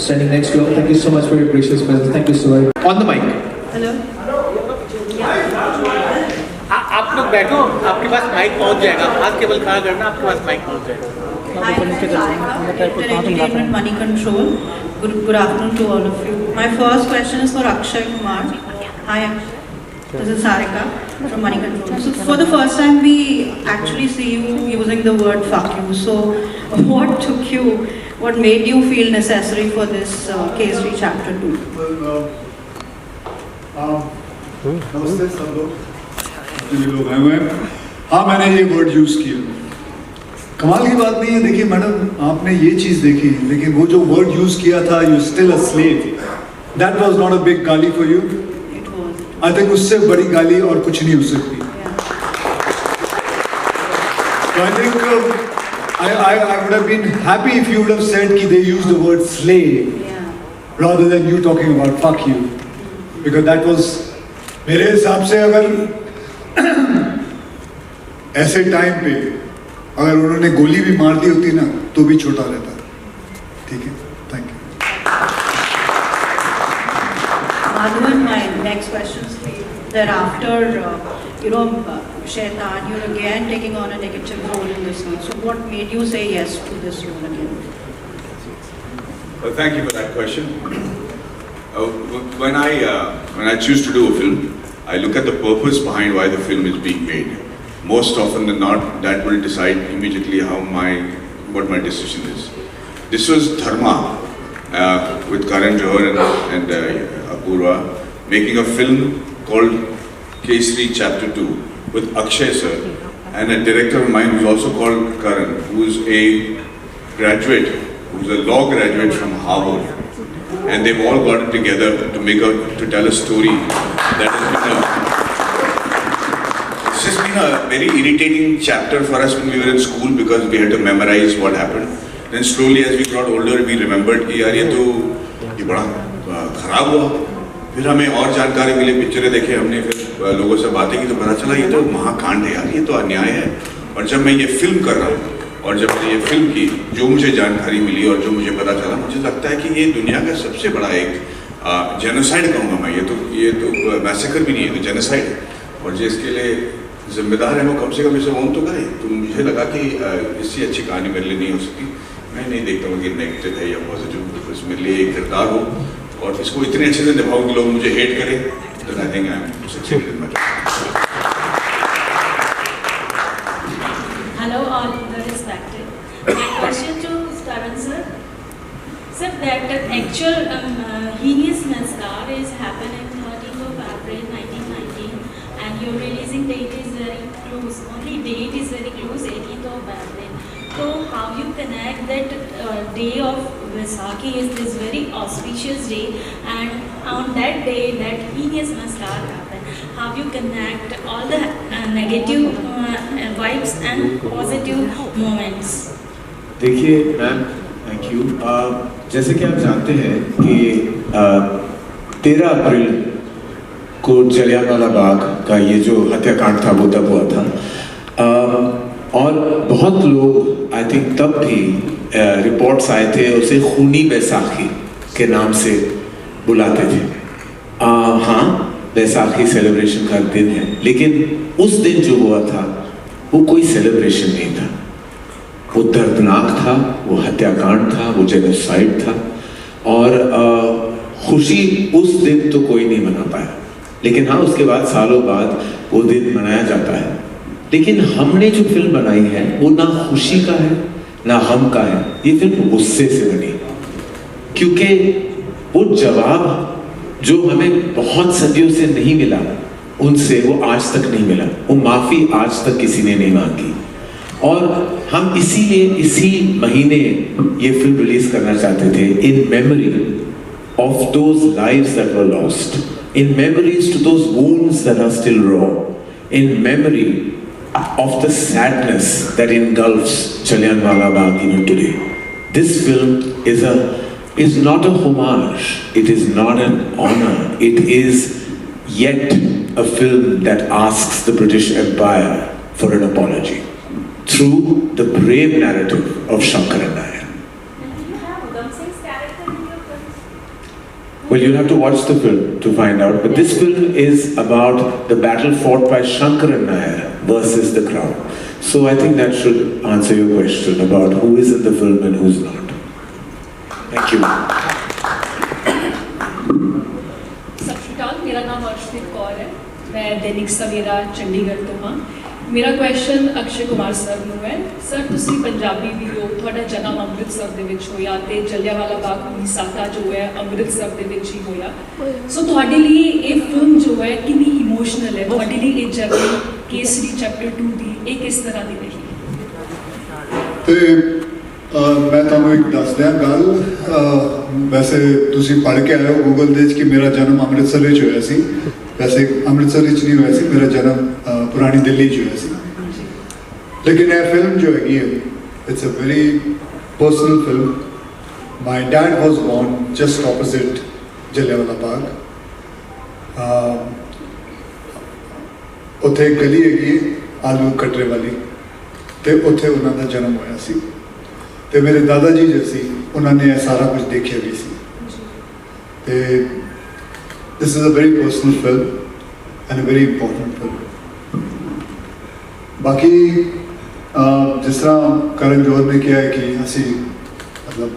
standing next to you. Thank you so much for your gracious presence. Thank you so much. On the mic. Hello. आप लोग बैठो, आपके पास mic पहुंच जाएगा, हाथ केवल खड़ा करना, आपके पास माइक पहुंच जाएगा। Hi, I'm Sarika, Director Entertainment Money Control. Good afternoon to all of you. My first question is for Akshay Kumar. Hi, this is Sarika from Money Control. So for the first time, we actually see you using the word "fuck you." So what took you? What made you feel necessary for this Kesari Chapter 2? नमस्ते सब लोग जो लोग आए हुए हैं। हाँ, मैंने ये वर्ड यूज़ किया। कमाल की बात नहीं है, देखिए मैडम, आपने ये चीज़ देखी, लेकिन वो जो वर्ड यूज़ किया था, you still a slave, that was not a big गाली फॉर यू। आई थिंक उससे बड़ी गाली और कुछ नहीं हो सकती। So I think I would have been happy if you would have said कि they used the word slave rather than you talking about fuck you, because that was मेरे हिसाब से अगर ऐसे टाइम पे अगर उन्होंने गोली भी मार दी होती ना तो भी छोटा रहता। ठीक है, thank you. Madhavan, my next question is for you. Thereafter, Shaitan, you're again taking on a negative role in this one. So what made you say yes to this role again? Well, thank you for that question. When I choose to do a film, I look at the purpose behind why the film is being made. Most often than not, that will decide immediately what my decision is. This was Dharma with Karan Johar and Apurva making a film called Kesari Chapter 2 with Akshay sir and a director of mine who's also called Karan, who's a law graduate from Harvard. And they've all gotten together to tell a story that has been it's just been a very irritating chapter for us when we were in school because we had to memorize what happened. Then slowly as we got older, we remembered कि यार ये बड़ा खराब हुआ। फिर हमें और जानकारी मिली, पिक्चरें देखे हमने, फिर लोगों से बातें की तो पता चला ये तो महाकांड है यार, ये तो अन्याय है। और जब मैं ये फिल्म कर रहा हूँ और जब मैंने ये फिल्म की, जो मुझे जानकारी मिली और जो मुझे पता चला, मुझे लगता है कि ये दुनिया का सबसे बड़ा एक जेनोसाइड कहूँगा मैं, ये तो मैसेकर भी नहीं है, तो जेनोसाइड है। और जिसके लिए जिम्मेदार है वो कम से कम इसे ओन तो करे। तो मुझे लगा कि इससे अच्छी कहानी मेरे लिए नहीं हो सकती। मैं नहीं देखता हूँ कि नेगेटिव है या पॉजिटिव, बस मेरे लिए एक किरदार हो और इसको इतने अच्छे से निभाऊँ कि लोग मुझे हेट करें, तो I think I am successful in my job. Hello, all the respected. My question to Karan sir. Sir, that the actual heinous massacre is happened in 13th of April 1919 and your releasing date is very close. Only date is very close, 18th of April. So how you connect that day of Vaisakhi is this very auspicious day, and on that day that heinous massacre happened, how you connect all the negative vibes and positive moments? देखिए ma'am, thank you. जैसे कि आप जानते हैं कि 13 अप्रैल को जलियांवाला बाग का ये जो हत्याकांड था वो तब हुआ था, और बहुत लोग आई थिंक तब भी रिपोर्ट्स आए थे उसे खूनी बैसाखी के नाम से बुलाते थे। हाँ, बैसाखी सेलिब्रेशन का दिन है, लेकिन उस दिन जो हुआ था वो कोई सेलिब्रेशन नहीं था, वो दर्दनाक था, वो हत्याकांड था, वो जेनोसाइड था। और खुशी उस दिन तो कोई नहीं मना पाया, लेकिन हाँ उसके बाद सालों बाद वो दिन मनाया जाता है। लेकिन हमने जो फिल्म बनाई है वो ना खुशी का है ना हम का है, ये फिल्म गुस्से से बनी, क्योंकि वो जवाब जो हमें बहुत सदियों से नहीं मिला उनसे, वो आज तक नहीं मिला, वो माफ़ी आज तक किसी ने नहीं मांगी। और हम इसीलिए इसी महीने ये फिल्म रिलीज करना चाहते थे, in memory of those lives that were lost, in memories to those wounds that are still raw, in memory of the sadness that engulfs Jallianwala Bagh even today. This film is not a homage, it is not an honor, it is yet a film that asks the British Empire for an apology through the brave narrative of Shankaran Nair. And do you have Udham Singh's character in your film? Well, you'll have to watch the film to find out. But this film is about the battle fought by Shankaran Nair versus the crowd. So I think that should answer your question about who is in the film and who's not. Thank you. ਸਤਿ ਸ਼੍ਰੀ ਅਕਾਲ, ਮੇਰਾ ਨਾਮ ਅਰਸ਼ਦੀਪ ਕੌਰ ਹੈ, ਮੈਂ ਦੈਨਿਕ ਸਵੇਰਾ ਚੰਡੀਗੜ੍ਹ ਤੋਂ ਹਾਂ। ਮੇਰਾ question Akshay Kumar sir ਨੂੰ ਹੈ। ਸਰ, ਤੁਸੀਂ ਪੰਜਾਬੀ ਵੀ ਹੋ, ਤੁਹਾਡਾ ਜਨਮ ਅੰਮ੍ਰਿਤਸਰ ਦੇ ਵਿੱਚ ਹੋਇਆ ਤੇ ਜਲਿਆਂਵਾਲਾ ਬਾਗ ਦੀ ਸਾਕਾ ਜੋ ਹੈ ਅੰਮ੍ਰਿਤਸਰ ਦੇ ਵਿੱਚ ਹੀ ਹੋਇਆ। ਸੋ ਤੁਹਾਡੇ ਲਈ ਇਹ ਫਿਲਮ ਜੋ ਹੈ ਕਿੰਨੀ ਇਮੋਸ਼ਨਲ ਹੈ, ਤੁਹਾਡੇ ਲਈ ਇਹ ਜਰਨੀ ਕੇਸਰੀ ਚੈਪਟਰ 2 ਦੀ ਇਹ ਕਿਸ ਤਰ੍ਹਾਂ ਦੀ ਰਹੀ? ਤੇ ਮੈਂ ਤੁਹਾਨੂੰ ਇੱਕ ਦੱਸ ਦਿਆਂ ਗੱਲ, ਵੈਸੇ ਤੁਸੀਂ ਪੜ੍ਹ ਕੇ ਆਏ ਹੋ ਗੂਗਲ ਦੇ ਵਿੱਚ ਕਿ ਮੇਰਾ ਜਨਮ ਅੰਮ੍ਰਿਤਸਰ ਵਿੱਚ ਹੋਇਆ ਸੀ। ਵੈਸੇ ਅੰਮ੍ਰਿਤਸਰ ਵਿੱਚ ਨਹੀਂ ਹੋਇਆ ਸੀ, ਮੇਰਾ ਜਨਮ ਪੁਰਾਣੀ ਦਿੱਲੀ 'ਚ ਹੋਇਆ ਸੀ। ਲੇਕਿਨ ਇਹ ਫਿਲਮ ਜੋ ਹੈਗੀ ਹੈ, it's a very personal film. My dad was born just opposite Jallianwala Bagh. ਉੱਥੇ ਇੱਕ ਗਲੀ ਹੈਗੀ ਹੈ ਆਲੂ ਕਟਰੇ ਵਾਲੀ, ਤੇ ਉੱਥੇ ਉਹਨਾਂ ਦਾ ਜਨਮ ਹੋਇਆ ਸੀ। ਤੇ ਮੇਰੇ ਦਾਦਾ ਜੀ ਜੋ ਸੀ ਉਹਨਾਂ ਨੇ ਇਹ ਸਾਰਾ ਕੁਝ ਦੇਖਿਆ ਵੀ ਸੀ। ਤੇ this is a very personal film and a very important film. ਬਾਕੀ ਜਿਸ ਤਰ੍ਹਾਂ ਕਰਨ ਜੋਹਰ ਨੇ ਕਿਹਾ ਹੈ ਕਿ ਅਸੀਂ ਮਤਲਬ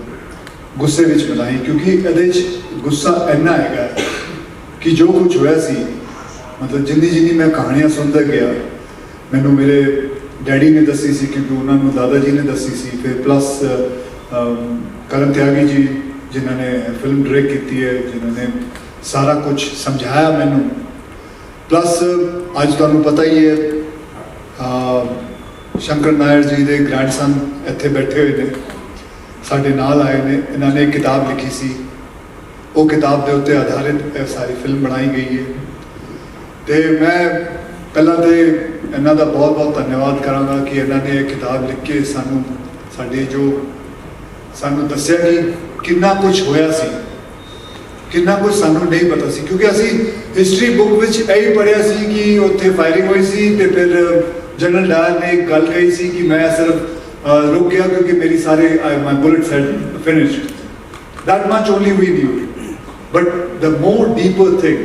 ਗੁੱਸੇ ਵਿੱਚ ਬਣਾਈ, ਕਿਉਂਕਿ ਇਹਦੇ 'ਚ ਗੁੱਸਾ ਇੰਨਾ ਹੈਗਾ ਕਿ ਜੋ ਕੁਝ ਹੋਇਆ ਸੀ, ਮਤਲਬ ਜਿੰਨੀ ਮੈਂ ਕਹਾਣੀਆਂ ਸੁਣਦਾ ਗਿਆ, ਮੈਨੂੰ ਮੇਰੇ ਡੈਡੀ ਨੇ ਦੱਸੀ ਸੀ, ਕਿਉਂਕਿ ਉਹਨਾਂ ਨੂੰ ਦਾਦਾ ਜੀ ਨੇ ਦੱਸੀ ਸੀ, ਫਿਰ ਪਲੱਸ ਕਰਨ ਤਿਆਗੀ ਜੀ ਜਿਨ੍ਹਾਂ ਨੇ ਫਿਲਮ ਡਾਇਰੈਕਟ ਕੀਤੀ ਹੈ, ਜਿਨ੍ਹਾਂ ਨੇ ਸਾਰਾ ਕੁਝ ਸਮਝਾਇਆ ਮੈਨੂੰ। ਪਲੱਸ ਅੱਜ ਤੁਹਾਨੂੰ ਪਤਾ ਹੀ ਹੈ ਸ਼ੰਕਰ ਨਾਇਰ ਜੀ ਦੇ ਗ੍ਰੈਂਡਸਨ ਇੱਥੇ ਬੈਠੇ ਹੋਏ ਨੇ, ਸਾਡੇ ਨਾਲ ਆਏ ਨੇ। ਇਹਨਾਂ ਨੇ ਇੱਕ ਕਿਤਾਬ ਲਿਖੀ ਸੀ, ਉਹ ਕਿਤਾਬ ਦੇ ਉੱਤੇ ਆਧਾਰਿਤ ਇਹ ਸਾਰੀ ਫਿਲਮ ਬਣਾਈ ਗਈ ਹੈ। ਤੇ ਮੈਂ ਪਹਿਲਾਂ ਤਾਂ ਇਹਨਾਂ ਦਾ ਬਹੁਤ ਬਹੁਤ ਧੰਨਵਾਦ ਕਰਾਂਗਾ ਕਿ ਇਹਨਾਂ ਨੇ ਇਹ ਕਿਤਾਬ ਲਿਖ ਕੇ ਸਾਨੂੰ ਦੱਸਿਆ ਕਿ ਕਿੰਨਾ ਕੁਝ ਹੋਇਆ ਸੀ, ਕਿੰਨਾ ਕੁਝ ਸਾਨੂੰ ਨਹੀਂ ਪਤਾ ਸੀ। ਕਿਉਂਕਿ ਅਸੀਂ ਹਿਸਟਰੀ ਬੁੱਕ ਵਿੱਚ ਇਹੀ ਪੜ੍ਹਿਆ ਸੀ ਕਿ ਉੱਥੇ ਫਾਇਰਿੰਗ ਹੋਈ ਸੀ ਤੇ ਫਿਰ ਜਨਰਲ ਡਾਇਰ ਨੇ ਇੱਕ ਗੱਲ ਕਹੀ ਸੀ ਕਿ ਮੈਂ ਸਿਰਫ ਰੁਕ ਗਿਆ ਕਿਉਂਕਿ ਮੇਰੀ ਸਾਰੇ my bullets had finished. That much only we knew. But the more deeper thing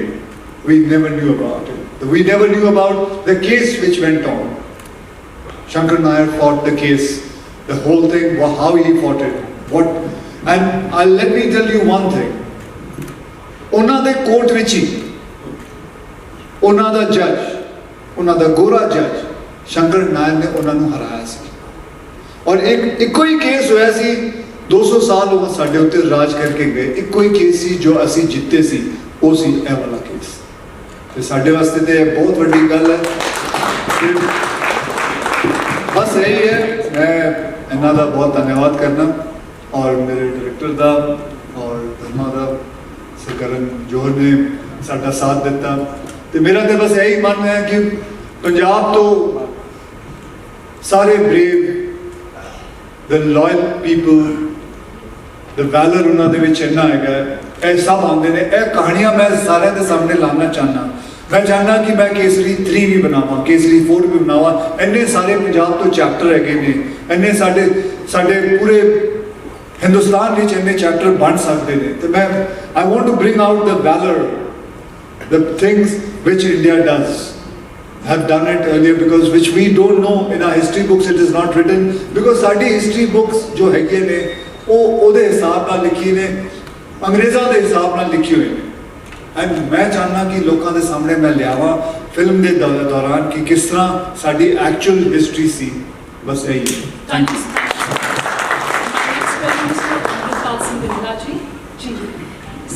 we never knew about it. We never knew about the case which went on. Shankar Nair fought the case, the whole thing, how he fought it. And let me tell you one thing. ਉਹਨਾਂ ਦੇ court ਵਿੱਚ ਹੀ ਉਹਨਾਂ ਦਾ ਜੱਜ, ਉਹਨਾਂ ਦਾ ਗੋਰਾ ਜੱਜ ਸ਼ੰਕਰ ਨਾਇਰ ਨੇ ਉਹਨਾਂ ਨੂੰ ਹਰਾਇਆ ਸੀ। ਔਰ ਇੱਕੋ ਹੀ ਕੇਸ ਹੋਇਆ ਸੀ, 200 ਸਾਲ ਉਹ ਸਾਡੇ ਉੱਤੇ ਰਾਜ ਕਰਕੇ ਗਏ। ਇੱਕੋ ਹੀ ਕੇਸ ਸੀ ਜੋ ਅਸੀਂ ਜਿੱਤੇ ਸੀ, ਉਹ ਸੀ ਇਹ ਵਾਲਾ ਕੇਸ। ਤੇ ਸਾਡੇ ਵਾਸਤੇ ਤੇ ਇਹ ਬਹੁਤ ਵੱਡੀ ਗੱਲ ਹੈ। ਬਸ ਇਹੀ ਹੈ, ਮੈਂ ਇਹਨਾਂ ਦਾ ਬਹੁਤ ਧੰਨਵਾਦ ਕਰਨਾ ਔਰ ਮੇਰੇ ਡਾਇਰੈਕਟਰ ਦਾ ਔਰ ਧਰਮਾ ਦਾ, ਕਰਨ ਜੋਹਰ ਨੇ ਸਾਡਾ ਸਾਥ ਦਿੱਤਾ। ਤੇ ਮੇਰਾ ਤੇ ਬਸ ਇਹੀ ਮਨ ਹੈ ਕਿ ਪੰਜਾਬ ਤੋਂ ਸਾਰੇ ਬ੍ਰੇਵ, ਦ ਲਾਇਲ ਪੀਪਲ, ਦ ਵੈਲਰ ਉਹਨਾਂ ਦੇ ਵਿੱਚ ਇੰਨਾ ਹੈਗਾ, ਇਹ ਸਭ ਆਉਂਦੇ ਨੇ। ਇਹ ਕਹਾਣੀਆਂ ਮੈਂ ਸਾਰਿਆਂ ਦੇ ਸਾਹਮਣੇ ਲਾਉਣਾ ਚਾਹੁੰਦਾ। ਮੈਂ ਚਾਹੁੰਦਾ ਕਿ ਮੈਂ ਕੇਸਰੀ 3 ਵੀ ਬਣਾਵਾਂ, ਕੇਸਰੀ 4 ਵੀ ਬਣਾਵਾਂ। ਇੰਨੇ ਸਾਰੇ ਪੰਜਾਬ ਤੋਂ ਚੈਪਟਰ ਹੈਗੇ ਨੇ, ਇੰਨੇ ਸਾਡੇ ਪੂਰੇ ਹਿੰਦੁਸਤਾਨ ਵਿੱਚ ਇੰਨੇ ਚੈਪਟਰ ਬਣ ਸਕਦੇ ਨੇ। ਤੇ ਮੈਂ I want to bring out the valor, the things which India have done it earlier, because which we don't know in our history books. It is not written because ਸਾਡੀ history books ਜੋ ਹੈਗੇ ਨੇ ਉਹ ਉਹਦੇ ਹਿਸਾਬ ਨਾਲ ਲਿਖੀ ਨੇ, ਅੰਗਰੇਜ਼ਾਂ ਦੇ ਹਿਸਾਬ ਨਾਲ ਲਿਖੀ ਹੋਈ ਨੇ। ਐਂਡ ਮੈਂ ਚਾਹੁੰਦਾ ਕਿ ਲੋਕਾਂ ਦੇ ਸਾਹਮਣੇ ਮੈਂ ਲਿਆਵਾਂ ਫਿਲਮ ਦੇ ਦੌਰਾਨ ਕਿ ਕਿਸ ਤਰ੍ਹਾਂ ਸਾਡੀ ਐਕਚੁਅਲ ਹਿਸਟਰੀ ਸੀ। ਬਸ ਇਹੀ ਹੈ। Thank you.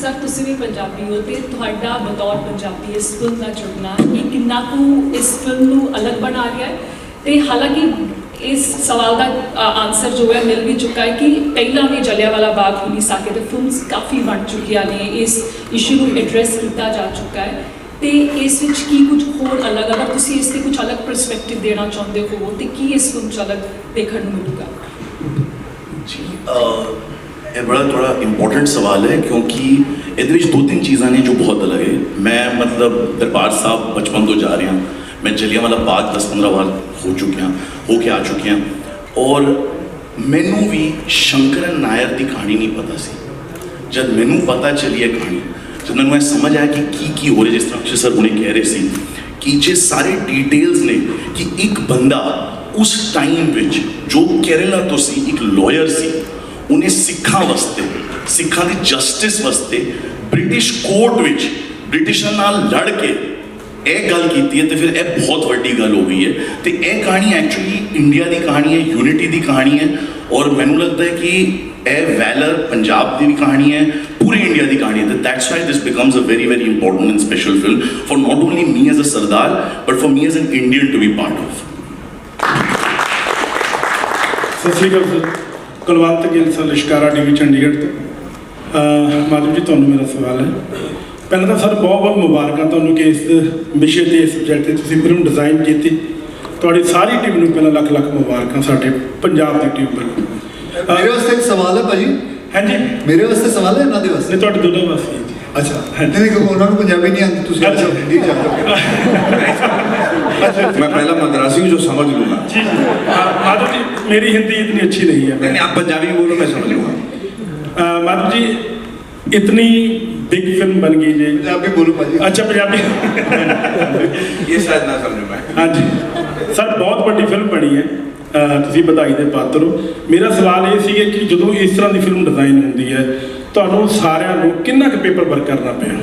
ਸਰ, ਤੁਸੀਂ ਵੀ ਪੰਜਾਬੀ ਹੋ ਤੇ ਤੁਹਾਡਾ ਬਤੌਰ ਪੰਜਾਬੀ ਇਸ ਫਿਲਮ ਨਾਲ ਜੁੜਨਾ ਇਹ ਕਿੰਨਾ ਕੁ ਇਸ ਫਿਲਮ ਨੂੰ ਅਲੱਗ ਬਣਾ ਰਿਹਾ ਹੈ? ਤੇ ਹਾਲਾਂਕਿ ਇਸ ਸਵਾਲ ਦਾ ਆਨਸਰ ਜੋ ਹੈ ਮਿਲ ਵੀ ਚੁੱਕਾ ਹੈ ਕਿ ਪਹਿਲਾਂ ਵੀ ਜਲਿਆਂਵਾਲਾ ਬਾਗ ਹੋ ਨਹੀਂ ਸਕੇ ਤੇ ਫਿਲਮਸ ਕਾਫੀ ਬਣ ਚੁੱਕੀਆਂ ਨੇ, ਇਸ ਇਸ਼ੂ ਨੂੰ ਐਡਰੈਸ ਕੀਤਾ ਜਾ ਚੁੱਕਾ ਹੈ। ਤੇ ਇਸ ਵਿੱਚ ਕੀ ਕੁਝ ਹੋਰ ਅਲੱਗ, ਅਗਰ ਤੁਸੀਂ ਇਸ 'ਤੇ ਕੁਝ ਅਲੱਗ ਪਰਸਪੈਕਟਿਵ ਦੇਣਾ ਚਾਹੁੰਦੇ ਹੋ ਤੇ ਕੀ ਇਸ ਫਿਲਮ 'ਚ ਅਲੱਗ ਦੇਖਣ ਨੂੰ ਮਿਲੂਗਾ? ਜੀ, ਇਹ ਬੜਾ ਥੋੜਾ ਇੰਪੋਰਟੈਂਟ ਸਵਾਲ ਹੈ ਕਿਉਂਕਿ ਇਹਦੇ ਵਿੱਚ 2-3 ਚੀਜ਼ਾਂ ਨੇ ਜੋ ਬਹੁਤ ਅਲੱਗ ਹੈ। ਮੈਂ ਮਤਲਬ ਦਰਬਾਰ ਸਾਹਿਬ ਬਚਪਨ ਤੋਂ ਜਾ ਰਿਹਾ, ਮੈਂ ਜਲਿਆਂਵਾਲਾ ਬਾਗ 10-15 ਵਾਰ ਹੋ ਕੇ ਆ ਚੁੱਕਿਆ ਔਰ ਮੈਨੂੰ ਵੀ ਸ਼ੰਕਰ ਨਾਇਰ ਦੀ ਕਹਾਣੀ ਨਹੀਂ ਪਤਾ ਸੀ। ਜਦ ਮੈਨੂੰ ਪਤਾ ਚੱਲੀ ਇਹ ਕਹਾਣੀ जब मैं समझ आया कि हो रहा जिस तरह अक्षय सर उन्हें कह रहे सी कि जे सारे डिटेल्स ने कि एक बंदा उस टाइम विच जो केरला तो सी एक लॉयर सी उन्हें सिखा वास्ते सिखा दी जस्टिस वास्ते ब्रिटिश कोर्ट विच ब्रिटिशर नाल लड़ के ਇਹ ਗੱਲ ਕੀਤੀ ਹੈ ਤੇ ਫਿਰ ਇਹ ਬਹੁਤ ਵੱਡੀ ਗੱਲ ਹੋ ਗਈ ਹੈ ਤੇ ਇਹ ਕਹਾਣੀ ਐਕਚੁਅਲੀ ਇੰਡੀਆ ਦੀ ਕਹਾਣੀ ਹੈ ਯੂਨਿਟੀ ਦੀ ਕਹਾਣੀ ਹੈ ਔਰ ਮੈਨੂੰ ਲੱਗਦਾ ਹੈ ਕਿ ਇਹ ਵੈਲਰ ਪੰਜਾਬ ਦੀ ਵੀ ਕਹਾਣੀ ਹੈ ਪੂਰੇ ਇੰਡੀਆ ਦੀ ਕਹਾਣੀ ਹੈ ਤੇ that's why this becomes a very very important and special film for not only me as a Sardar but for me as an Indian to be part of. ਸਤਿ ਸ਼੍ਰੀ ਅਕਾਲ sir, Kulwant Gill sir, Lishkara TV Chandigarh ਤੋਂ। ਮਾਧਵ ਜੀ ਤੁਹਾਨੂੰ ਮੇਰਾ ਸਵਾਲ ਹੈ। ਪਹਿਲਾਂ ਤਾਂ ਸਰ ਬਹੁਤ ਬਹੁਤ ਮੁਬਾਰਕਾਂ ਤੁਹਾਨੂੰ ਕਿ ਇਸ ਵਿਸ਼ੇ ਤੇ ਇਸ ਸਬਜੈਕਟ ਤੇ ਤੁਸੀਂ ਫਿਲਮ ਡਿਜ਼ਾਈਨ ਕੀਤੀ। ਤੁਹਾਡੀ ਸਾਰੀ ਟੀਮ ਨੂੰ ਪਹਿਲਾਂ ਲੱਖ ਲੱਖ ਮੁਬਾਰਕਾਂ ਸਾਡੇ ਪੰਜਾਬ ਦੀ ਟੀਮ ਵੱਲੋਂ। ਮੇਰੇ ਵਾਸਤੇ ਇੱਕ ਸਵਾਲ ਹੈ ਭਾਜੀ। ਹਾਂਜੀ, ਮੇਰੇ ਵਾਸਤੇ ਸਵਾਲ ਹੈ, ਇਹਨਾਂ ਦੇ ਵਾਸਤੇ? ਨਹੀਂ, ਤੁਹਾਡੇ ਦੋਨਾਂ ਵਾਸਤੇ ਜੀ। ਅੱਛਾ, ਨਹੀਂ ਕਿਉਂਕਿ ਉਹਨਾਂ ਨੂੰ ਪੰਜਾਬੀ ਨਹੀਂ ਆਉਂਦੀ, ਤੁਸੀਂ ਅੱਛਾ ਹਿੰਦੀ ਚ मैं पहला मद्रासी हूँ जो समझ लूँगा। जी जी, माधव जी मेरी हिंदी इतनी अच्छी नहीं है। नहीं, आप पंजाबी बोलो, मैं समझ लूँगा। माधव जी इतनी बिग फिल्म बन गई जी। पंजाबी बोलो भाजी। अच्छा, पंजाबी ये शायद ना समझ में। हाँ जी सर, बहुत ਵੱਡੀ ਫਿਲਮ ਬਣੀ ਹੈ। ਤੁਸੀਂ ਵਧਾਈ ਦੇ ਪਾਤਰ ਹੋ। ਮੇਰਾ ਸਵਾਲ ਇਹ ਸੀ ਕਿ ਜਦੋਂ ਇਸ ਤਰ੍ਹਾਂ ਦੀ ਫਿਲਮ ਡਿਜ਼ਾਈਨ ਹੁੰਦੀ ਹੈ ਤੁਹਾਨੂੰ ਸਾਰਿਆਂ ਨੂੰ ਕਿੰਨਾ ਕੁ ਪੇਪਰ ਵਰਕ ਕਰਨਾ ਪਿਆ?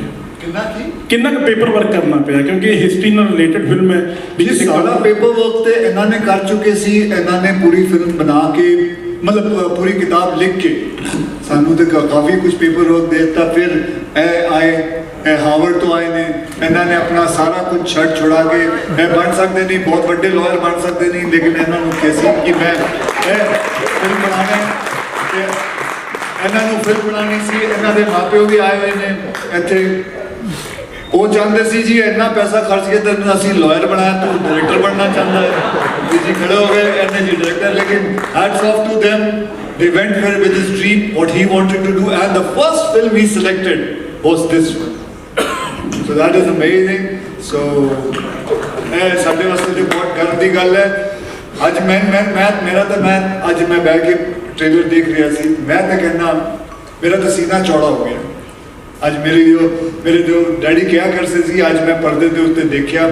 ਕਿੰਨਾ ਕੁ ਪੇਪਰ ਵਰਕ ਕਰਨਾ ਪਿਆ? ਕਿਉਂਕਿ ਇਹ ਹਿਸਟਰੀ ਨਾਲ ਰਿਲੇਟਡ ਫਿਲਮ ਹੈ। ਜੀ ਸਾਰਾ ਪੇਪਰ ਵਰਕ ਤੇ ਇਹਨਾਂ ਨੇ ਕਰ ਚੁੱਕੇ ਸੀ। ਇਹਨਾਂ ਨੇ ਪੂਰੀ ਫਿਲਮ ਬਣਾ ਕੇ ਮਤਲਬ ਪੂਰੀ ਕਿਤਾਬ ਲਿਖ ਕੇ ਸਾਨੂੰ ਤੇ ਕਾਫੀ ਕੁਝ ਪੇਪਰ ਵਰਕ ਦੇ ਦਿੱਤਾ। ਫਿਰ ਇਹ ਆਏ, ਇਹ ਹਾਵਰਡ ਤੋਂ ਆਏ ਨੇ, ਇਹਨਾਂ ਨੇ ਆਪਣਾ ਸਾਰਾ ਕੁਝ ਛੱਡ ਛੁਡਾ ਕੇ ਇਹ ਬਣ ਸਕਦੇ ਨਹੀਂ, ਬਹੁਤ ਵੱਡੇ ਲਾਇਰ ਬਣ ਸਕਦੇ ਨਹੀਂ, ਲੇਕਿਨ ਇਹਨਾਂ ਨੂੰ ਕਿਹਾ ਸੀ ਕਿ ਮੈਂ ਇਹ ਫਿਲਮ ਬਣਾਉਣਾ ਤੇ ਇਹਨਾਂ ਨੂੰ ਫਿਲਮ ਬਣਾਉਣੀ ਸੀ। ਇਹਨਾਂ ਦੇ ਮਾਪਿਓ ਵੀ ਆਏ ਹੋਏ ਨੇ ਇੱਥੇ। ਉਹ ਚਾਹੁੰਦੇ ਸੀ ਜੀ ਇੰਨਾ ਪੈਸਾ ਖਰਚ ਕੇ ਤੈਨੂੰ ਅਸੀਂ ਲਾਇਰ ਬਣਾਇਆ, ਤੂੰ ਡਾਇਰੈਕਟਰ ਬਣਨਾ ਚਾਹੁੰਦਾ ਹੈ। ਜੀ ਖੜੇ ਹੋ ਗਏ ਇਹਨੇ ਜੀ ਡਾਇਰੈਕਟਰ। ਲੇਕਿਨ hats off to them, they went for with his dream, what he wanted to do, and the first film he selected was this one. So that is amazing. So ਇਹ ਸਾਡੇ ਵਾਸਤੇ ਤੇ ਬਹੁਤ ਗਰਵ ਦੀ ਗੱਲ ਹੈ। ਅੱਜ ਮੇਰਾ ਤਾਂ ਮੈਂ ਅੱਜ ਮੈਂ ਬੈਠ ਕੇ ਟ੍ਰੇਲਰ ਦੇਖ ਰਿਹਾ ਸੀ, ਮੈਂ ਤਾਂ ਕਹਿੰਦਾ ਮੇਰਾ ਤਾਂ ਸੀਨਾ ਚੌੜਾ ਹੋ ਗਿਆ। ਅੱਜ ਮੇਰੇ ਜੋ ਡੈਡੀ ਕਿਹਾ ਕਰਦੇ ਸੀ, ਅੱਜ ਮੈਂ ਪਰਦੇ ਦੇ ਉੱਤੇ ਦੇਖਿਆ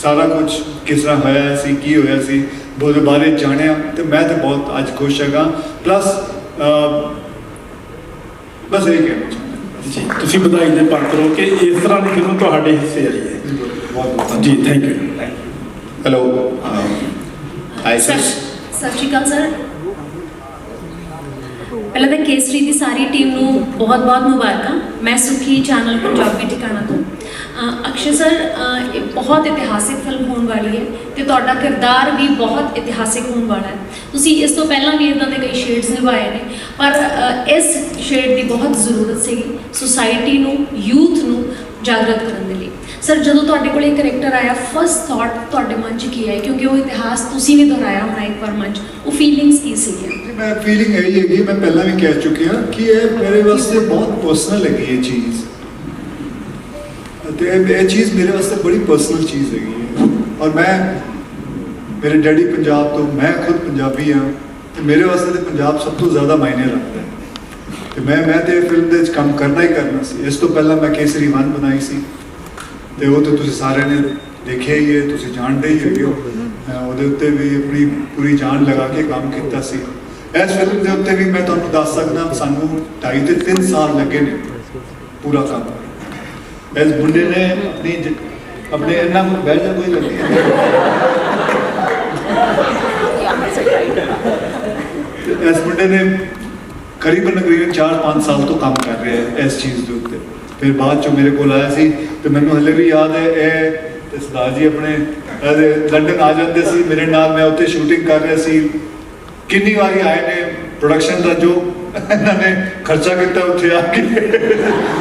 ਸਾਰਾ ਕੁਝ ਕਿਸ ਤਰ੍ਹਾਂ ਹੋਇਆ ਸੀ, ਕੀ ਹੋਇਆ ਸੀ, ਉਹਦੇ ਬਾਰੇ ਜਾਣਿਆ ਤੇ ਮੈਂ ਤਾਂ ਬਹੁਤ ਅੱਜ ਖੁਸ਼ ਹੈਗਾ। ਪਲੱਸ ਬਸ ਇਹ ਕਹਿਣਾ ਚਾਹੁੰਦਾ ਜੀ, ਤੁਸੀਂ ਵਧਾਈ ਦੇ ਪਾਤਰ ਹੋ ਕਿ ਇਸ ਤਰ੍ਹਾਂ ਦੀ ਫਿਲਮ ਤੁਹਾਡੇ ਹਿੱਸੇ ਆਈ ਹੈ। ਬਹੁਤ ਜੀ thank you. Hello hi sir. ਸਤਿ ਸ਼੍ਰੀ ਅਕਾਲ ਸਰ। ਪਹਿਲਾਂ ਤਾਂ ਕੇਸਰੀ ਦੀ ਸਾਰੀ ਟੀਮ ਨੂੰ ਬਹੁਤ-ਬਹੁਤ ਮੁਬਾਰਕਾਂ। ਮੈਂ ਸੁਖੀ ਚੈਨਲ ਪੰਜਾਬੀ ਟਿਕਾਣਾ ਤੋਂ। ਅਕਸ਼ੇ ਸਰ, ਇਹ ਬਹੁਤ ਇਤਿਹਾਸਿਕ ਫਿਲਮ ਹੋਣ ਵਾਲੀ ਹੈ ਤੇ ਤੁਹਾਡਾ ਕਿਰਦਾਰ ਵੀ ਬਹੁਤ ਇਤਿਹਾਸਿਕ ਹੋਣ ਵਾਲਾ ਹੈ। ਤੁਸੀਂ ਇਸ ਤੋਂ ਪਹਿਲਾਂ ਵੀ ਇੱਦਾਂ ਦੇ ਕਈ ਸ਼ੇਡਸ ਨਿਭਾਏ ਨੇ, ਪਰ ਇਸ ਸ਼ੇਡ ਦੀ ਬਹੁਤ ਜ਼ਰੂਰਤ ਸੀਗੀ ਸੋਸਾਇਟੀ ਨੂੰ, ਯੂਥ ਨੂੰ ਜਾਗਰਤ ਕਰਨ ਦੇ ਲਈ। ਸਰ, ਜਦੋਂ ਤੁਹਾਡੇ ਕੋਲ ਇਹ ਕਰੈਕਟਰ ਆਇਆ, ਫਸਟ ਥਾਟ ਤੁਹਾਡੇ ਮਨ 'ਚ ਕੀ ਆਈ? ਕਿਉਂਕਿ ਉਹ ਇਤਿਹਾਸ ਤੁਸੀਂ ਵੀ ਦੁਹਰਾਇਆ ਹੋਣਾ ਇੱਕ ਵਾਰ ਮਨ 'ਚ, ਉਹ ਫੀਲਿੰਗਸ ਕੀ ਸੀਗੀਆਂ? ਮੈਂ ਫੀਲਿੰਗ ਇਹੀ ਹੈਗੀ, ਮੈਂ ਪਹਿਲਾਂ ਵੀ ਕਹਿ ਚੁੱਕਿਆ ਕਿ ਇਹ ਮੇਰੇ ਵਾਸਤੇ ਬਹੁਤ ਪਰਸਨਲ ਹੈਗੀ ਇਹ ਚੀਜ਼। ਅਤੇ ਇਹ ਚੀਜ਼ ਮੇਰੇ ਵਾਸਤੇ ਬੜੀ ਪਰਸਨਲ ਚੀਜ਼ ਹੈਗੀ ਹੈ। ਔਰ ਮੇਰੇ ਡੈਡੀ ਪੰਜਾਬ ਤੋਂ, ਮੈਂ ਖੁਦ ਪੰਜਾਬੀ ਹਾਂ ਅਤੇ ਮੇਰੇ ਵਾਸਤੇ ਤਾਂ ਪੰਜਾਬ ਸਭ ਤੋਂ ਜ਼ਿਆਦਾ ਮਾਇਨੇ ਰੱਖਦਾ ਹੈ। ਅਤੇ ਮੈਂ ਤਾਂ ਇਹ ਫਿਲਮ ਦੇ ਵਿੱਚ ਕੰਮ ਕਰਨਾ ਹੀ ਕਰਨਾ ਸੀ। ਇਸ ਤੋਂ ਪਹਿਲਾਂ ਮੈਂ ਕੇਸਰੀ 1 ਬਣਾਈ ਸੀ ਅਤੇ ਉਹ ਤਾਂ ਤੁਸੀਂ ਸਾਰਿਆਂ ਨੇ ਦੇਖਿਆ ਹੀ ਹੈ, ਤੁਸੀਂ ਜਾਣਦੇ ਹੀ ਹੈਗੇ ਹੋ। ਮੈਂ ਉਹਦੇ ਉੱਤੇ ਵੀ ਆਪਣੀ ਪੂਰੀ ਜਾਨ ਲਗਾ ਕੇ ਕੰਮ ਕੀਤਾ ਸੀ। ਇਸ ਫਿਲਮ ਦੇ ਉੱਤੇ ਵੀ ਮੈਂ ਤੁਹਾਨੂੰ ਦੱਸ ਸਕਦਾ ਸਾਨੂੰ 2.5 ਤੇ 3 ਸਾਲ ਲੱਗੇ ਨੇ ਪੂਰਾ ਕੰਮ। ਇਸ ਮੁੰਡੇ ਨੇ ਆਪਣੇ ਇੰਨਾ ਬਹਿ ਜਾ ਕੋਈ ਲੱਗੀ ਇਸ ਮੁੰਡੇ ਨੇ ਕਰੀਬਨ 4-5 ਸਾਲ ਤੋਂ ਕੰਮ ਕਰ ਰਿਹਾ ਹੈ ਇਸ ਚੀਜ਼ ਦੇ ਉੱਤੇ। ਫਿਰ ਬਾਅਦ 'ਚੋਂ ਮੇਰੇ ਕੋਲ ਆਇਆ ਸੀ ਅਤੇ ਮੈਨੂੰ ਹਲੇ ਵੀ ਯਾਦ ਹੈ ਇਹ ਸਰਦਾਰ ਜੀ ਆਪਣੇ ਲੰਡਨ ਆ ਜਾਂਦੇ ਸੀ ਮੇਰੇ ਨਾਲ, ਮੈਂ ਉੱਥੇ ਸ਼ੂਟਿੰਗ ਕਰ ਰਿਹਾ ਸੀ। ਕਿੰਨੀ ਵਾਰੀ ਆਏ ਨੇ, ਪ੍ਰੋਡਕਸ਼ਨ ਦਾ ਜੋ ਇਹਨਾਂ ਨੇ ਖਰਚਾ ਕੀਤਾ ਉੱਥੇ ਆ ਕੇ,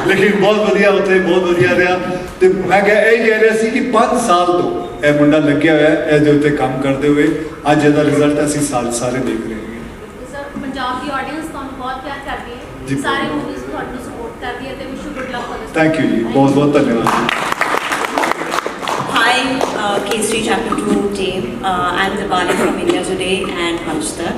ਲੇਕਿਨ ਬਹੁਤ ਵਧੀਆ ਉੱਥੇ ਬਹੁਤ ਵਧੀਆ ਰਿਹਾ। ਅਤੇ ਮੈਂ ਇਹ ਕਹਿ ਰਿਹਾ ਸੀ ਕਿ 5 ਸਾਲ ਤੋਂ ਇਹ ਮੁੰਡਾ ਲੱਗਿਆ ਹੋਇਆ ਇਸ ਦੇ ਉੱਤੇ ਕੰਮ ਕਰਦੇ ਹੋਏ। ਅੱਜ ਇਹਦਾ ਰਿਜ਼ਲਟ ਅਸੀਂ ਸਾਰੇ ਦੇਖ ਰਹੇ ਹਾਂ। ਸਰ, ਪੰਜਾਬ ਦੀ ਆਡੀਅנס ਤੁਹਾਨੂੰ ਬਹੁਤ ਪਿਆਰ ਕਰਦੀ ਹੈ, ਸਾਰੇ ਮੂਵੀਜ਼ ਤੁਹਾਨੂੰ ਸਪੋਰਟ ਕਰਦੀ ਹੈ ਤੇ wish you good luck for this. Thank you ਜੀ, ਬਹੁਤ ਬਹੁਤ ਧੰਨਵਾਦ। Hi, K3 Chapter 2 team. I'm Dipali from India Today and Punch Tak.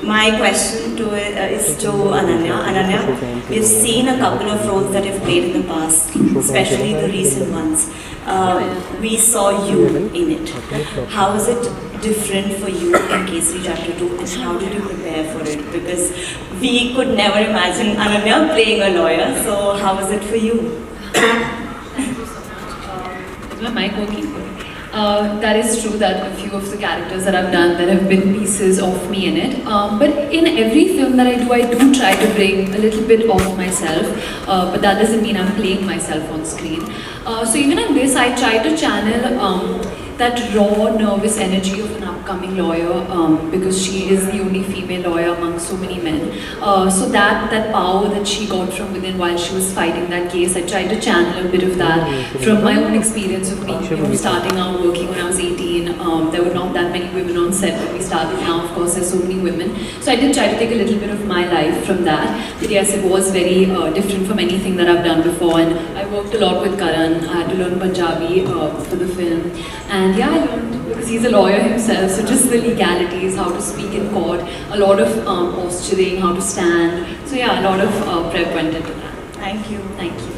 My question is to Ananya. Ananya, we've seen a couple of roles that you've played in the past, especially the recent ones. We saw you in it. How is it different for you in Kesari Chapter 2 and how did you prepare for it? Because we could never imagine Ananya playing a lawyer, so how is it for you? Is my mic working? That is true that a few of the characters that I've done, there have been pieces of me in it. But in every film that I do try to bring a little bit of myself. But that doesn't mean I'm playing myself on screen. So even in this, I try to channel that raw, nervous energy of an upcoming lawyer because she is the only female lawyer among so many men. So that power that she got from within while she was fighting that case, I tried to channel a bit of that from my own experience of me, starting out working when I was 18. There were not that many women on set when we started. Now, of course, there's so many women. So I did try to take a little bit of my life from that. But yes, it was very different from anything that I've done before. And I worked a lot with Karan. I had to learn Punjabi for the film. And yeah, I learned because he's a lawyer himself, so just the legalities, how to speak in court, a lot of posturing, how to stand. So yeah, a lot of prep went into that. Thank you. Thank you.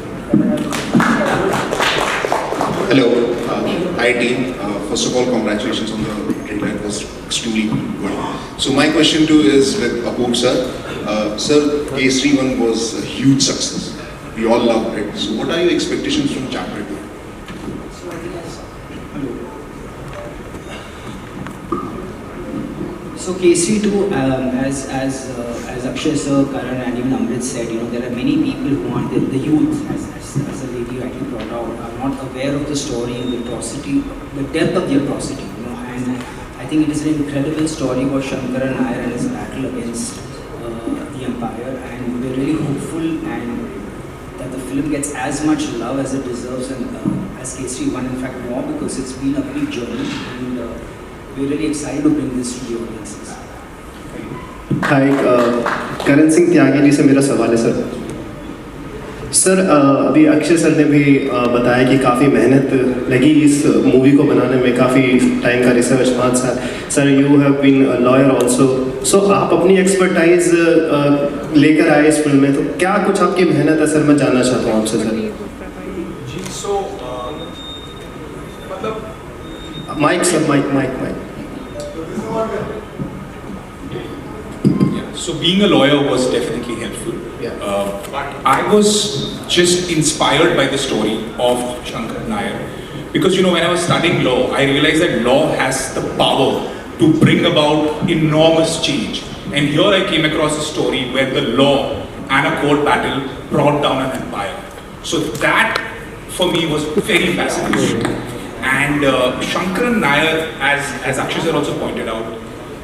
Hello, hi team. First of all, congratulations on the trailer. It was extremely good. So my question too is with Apurv sir. Sir, Kesari 1 was a huge success. We all loved it. So what are your expectations from Chapter 2? So Kesari 2, as Akshay sir, Karan and even Amrit said, there are many people who are the youth, as the lady rightly brought out, are not aware of the story and the atrocity, the depth of the atrocity. And I think it is an incredible story about Shankara Nair and his battle against the empire. And we're really hopeful and that the film gets as much love as it deserves, and as Kesari 1, in fact, more, because it's been a big journey. And we're really excited to bring this to the audiences. हाय करण सिंह त्यागी जी से मेरा सवाल है sir अभी Akshay sir ने भी बताया कि काफ़ी मेहनत लगी इस मूवी को बनाने में, काफ़ी टाइम का रिसर्च 5 साल. Sir you have been a lawyer also, so आप अपनी एक्सपर्टाइज लेकर आए इस फिल्म में, तो क्या कुछ आपकी मेहनत है सर, मैं जानना चाहता हूँ आपसे सर. जी सो मतलब Mike sir, Mike. So being a lawyer was definitely helpful. But I was just inspired by the story of Shankara Nair. Because when I was studying law, I realized that law has the power to bring about enormous change. And here I came across a story where the law and a court battle brought down an empire. So that for me was very fascinating. And Shankara Nair, as Akshay sir also pointed out,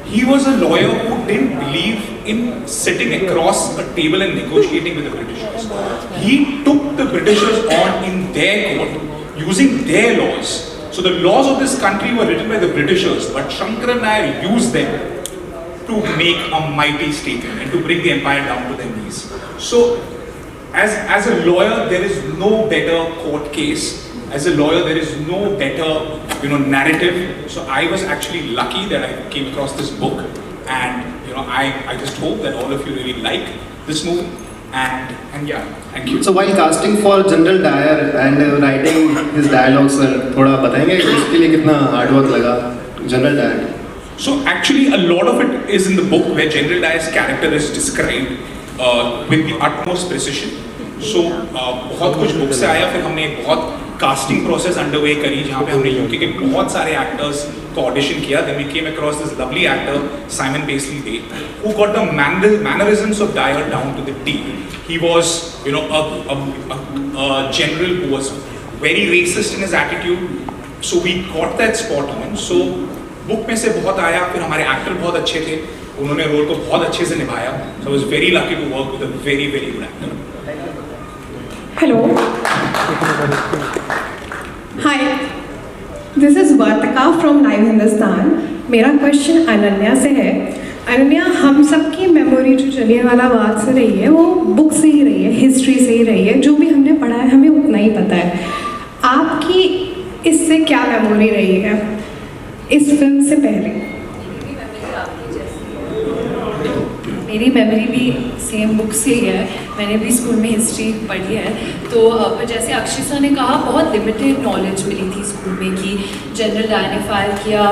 he was a lawyer who didn't believe in sitting across a table and negotiating with the Britishers. He took the Britishers on in their court, using their laws. So the laws of this country were written by the Britishers, but Shankara Nair used them to make a mighty statement and to bring the empire down to their knees. So as a lawyer, there is no better court case. As a lawyer, there is no better, narrative. So I was actually lucky that I came across this book, and I just hope that all of you really like this movie. And yeah, thank you. So while casting for General Dyer and writing his dialogues, sir, थोड़ा बताएंगे इसके लिए कितना hard work लगा General Dyer? So actually, a lot of it is in the book where General Dyer's character is described with the utmost precision. So बहुत कुछ book से आया, फिर हमने बहुत casting process underway करी, जहाँ पे हमने UK के बहुत सारे actors को audition किया. Then we came across this lovely actor Simon Paisley Day, who got the mannerisms of Dyer down to the T. He was, a general who was very racist in his attitude. So we got that spot on. So book में से बहुत आया, फिर हमारे actor बहुत अच्छे थे, उन्होंने role को बहुत अच्छे से निभाया. So I was very lucky to work with a very, very good actor. Hello. Hi. This is Vartika from Live Hindustan. मेरा क्वेश्चन अनन्या से है. अनन्या, हम सबकी मेमोरी जो जलियांवाला बाग से रही है वो बुक से ही रही है, हिस्ट्री से ही रही है. जो भी हमने पढ़ा है हमें उतना ही पता है. आपकी इससे क्या मेमोरी रही है? इस फिल्म से पहले? मेरी मेमोरी भी सेम बुक से ही है, मैंने भी स्कूल में हिस्ट्री पढ़ी है। तो पर जैसे अक्षय सर ने कहा, बहुत लिमिटेड नॉलेज मिली थी स्कूल में कि जनरल डायर ने फायर किया,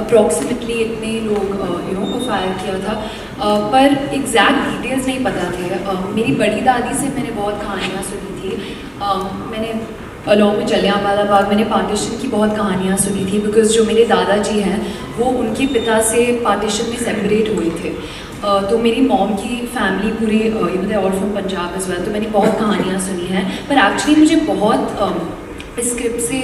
अप्रॉक्सीमेटली इतने लोग को फायर किया था, पर एग्जैक्ट डिटेल्स नहीं पता थे। मेरी बड़ी दादी से मैंने बहुत कहानियाँ सुनी थी, मैंने अलॉन्ग में जलियांवाला बाग मैंने पार्टीशन की बहुत कहानियाँ सुनी थी, बिकॉज जो मेरे दादाजी हैं वो उनके पिता से पार्टीशन में सेपरेट हुए थे। तो मेरी मॉम की फैमिली पूरी they all from Punjab as well, तो मैंने बहुत कहानियाँ सुनी हैं। पर एक्चुअली मुझे बहुत स्क्रिप्ट से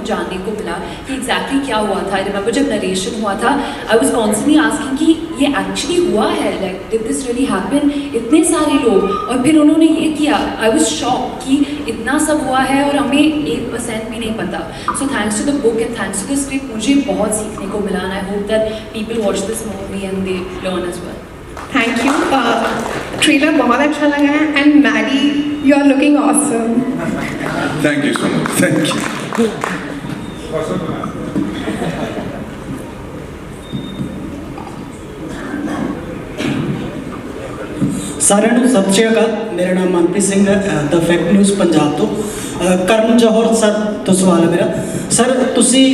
जानने को मिला कि एग्जैक्टली क्या हुआ था। आई रिमेंबर जब नरेशन हुआ था, आई वाज कॉन्स्टेंटली आस्किंग कि ये एक्चुअली हुआ है, like did this really happen, इतने सारे लोग, और फिर उन्होंने ये किया। आई वाज शॉक कि इतना सब हुआ है और हमें 1% भी नहीं पता। So thanks to the book and thanks to the script मुझे बहुत सीखने को मिला, and I hope that people watch this movie and they learn as well. Thank you, trailer बहुत अच्छा लगा है, and Maddy you are looking awesome. Thank you so much. Thank you. ਸਾਰਿਆਂ ਨੂੰ ਸਤਿ ਸ਼੍ਰੀ ਅਕਾਲ। ਮੇਰਾ ਨਾਮ ਮਨਪ੍ਰੀਤ ਸਿੰਘ ਹੈ, ਦ ਫੈਕਟ ਨਿਊਜ਼ ਪੰਜਾਬ ਤੋਂ। ਕਰਨ ਜੌਹਰ ਸਰ ਤੋਂ ਸਵਾਲ ਹੈ ਮੇਰਾ। ਸਰ ਤੁਸੀਂ